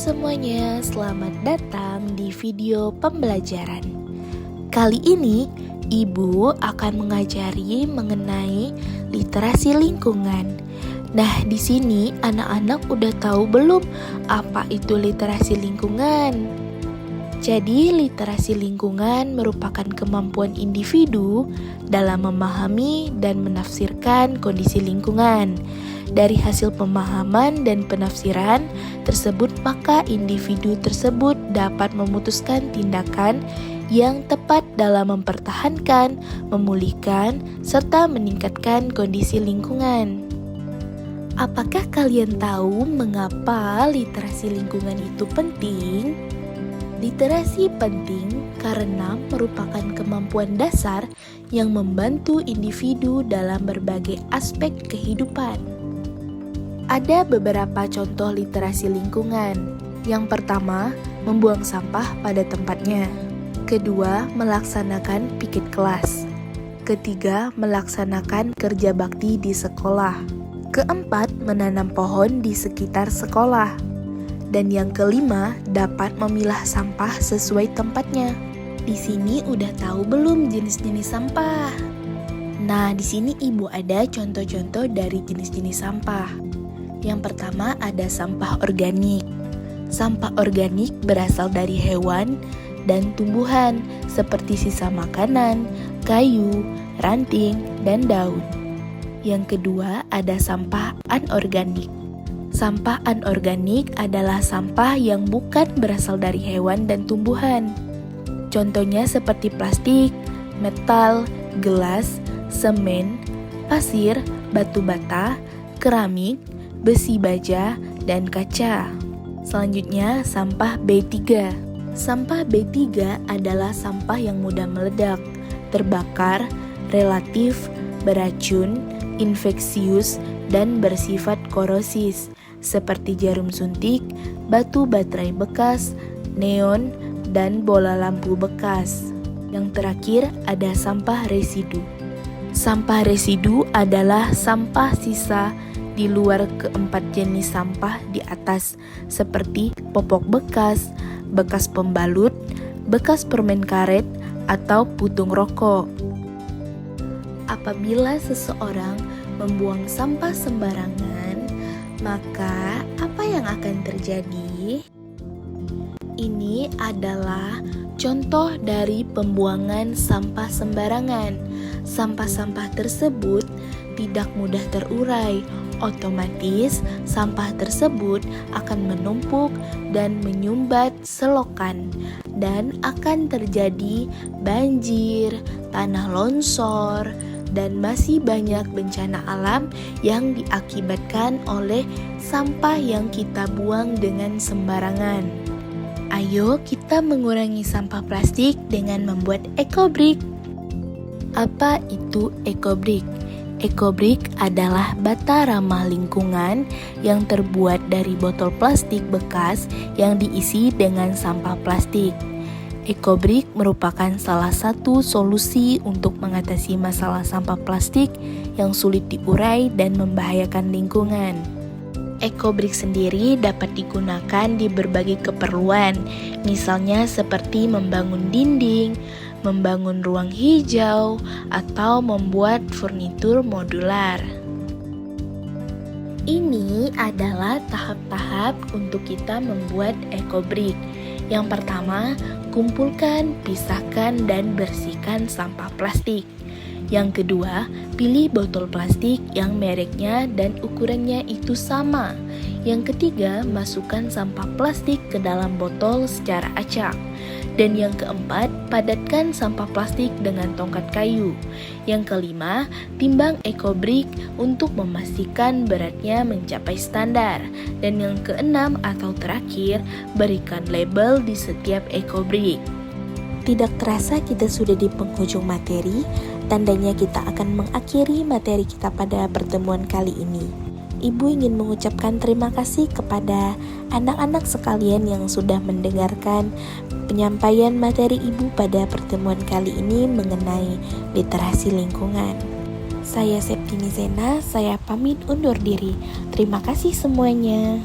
semuanya, selamat datang di video pembelajaran. Kali ini, Ibu akan mengajari mengenai literasi lingkungan. Nah, di sini anak-anak udah tahu belum apa itu literasi lingkungan? Jadi, literasi lingkungan merupakan kemampuan individu dalam memahami dan menafsirkan kondisi lingkungan. Dari hasil pemahaman dan penafsiran tersebut, maka individu tersebut dapat memutuskan tindakan yang tepat dalam mempertahankan, memulihkan, serta meningkatkan kondisi lingkungan. Apakah kalian tahu mengapa literasi lingkungan itu penting? Literasi penting karena merupakan kemampuan dasar yang membantu individu dalam berbagai aspek kehidupan. Ada beberapa contoh literasi lingkungan. Yang pertama, membuang sampah pada tempatnya. Kedua, melaksanakan piket kelas. Ketiga, melaksanakan kerja bakti di sekolah. Keempat, menanam pohon di sekitar sekolah. Dan yang kelima, dapat memilah sampah sesuai tempatnya. Di sini udah tahu belum jenis-jenis sampah? Nah, di sini Ibu ada contoh-contoh dari jenis-jenis sampah. Yang pertama ada sampah organik. Sampah organik berasal dari hewan dan tumbuhan seperti sisa makanan, kayu, ranting, dan daun. Yang kedua ada sampah anorganik. Sampah anorganik adalah sampah yang bukan berasal dari hewan dan tumbuhan. Contohnya seperti plastik, metal, gelas, semen, pasir, batu bata, keramik, besi baja, dan kaca. Selanjutnya, sampah B3. Sampah B3 adalah sampah yang mudah meledak, terbakar, relatif, beracun, infeksius, dan bersifat korosis, seperti jarum suntik, batu baterai bekas, neon, dan bola lampu bekas. Yang terakhir ada sampah residu. Sampah residu adalah sampah sisa di luar keempat jenis sampah di atas, seperti popok bekas, bekas pembalut, bekas permen karet, atau putung rokok. Apabila seseorang membuang sampah sembarangan, maka apa yang akan terjadi? Ini adalah contoh dari pembuangan sampah sembarangan. Sampah-sampah tersebut tidak mudah terurai, otomatis sampah tersebut akan menumpuk dan menyumbat selokan, dan akan terjadi banjir, tanah longsor, dan masih banyak bencana alam yang diakibatkan oleh sampah yang kita buang dengan sembarangan. Ayo kita mengurangi sampah plastik dengan membuat ekobrik. Apa itu ekobrik? Ekobrik adalah bata ramah lingkungan yang terbuat dari botol plastik bekas yang diisi dengan sampah plastik. Ekobrik merupakan salah satu solusi untuk mengatasi masalah sampah plastik yang sulit diurai dan membahayakan lingkungan. Ekobrik sendiri dapat digunakan di berbagai keperluan, misalnya seperti membangun dinding, membangun ruang hijau, atau membuat furnitur modular. Ini adalah tahap-tahap untuk kita membuat ekobrik. Yang pertama, kumpulkan, pisahkan, dan bersihkan sampah plastik. Yang kedua, pilih botol plastik yang mereknya dan ukurannya itu sama. Yang ketiga, masukkan sampah plastik ke dalam botol secara acak. Dan yang keempat, padatkan sampah plastik dengan tongkat kayu. Yang kelima, timbang ekobrik untuk memastikan beratnya mencapai standar. Dan yang keenam atau terakhir, berikan label di setiap ekobrik. Tidak terasa kita sudah di penghujung materi, tandanya kita akan mengakhiri materi kita pada pertemuan kali ini. Ibu ingin mengucapkan terima kasih kepada anak-anak sekalian yang sudah mendengarkan penyampaian materi Ibu pada pertemuan kali ini mengenai literasi lingkungan. Saya Septini Zena, saya pamit undur diri. Terima kasih semuanya.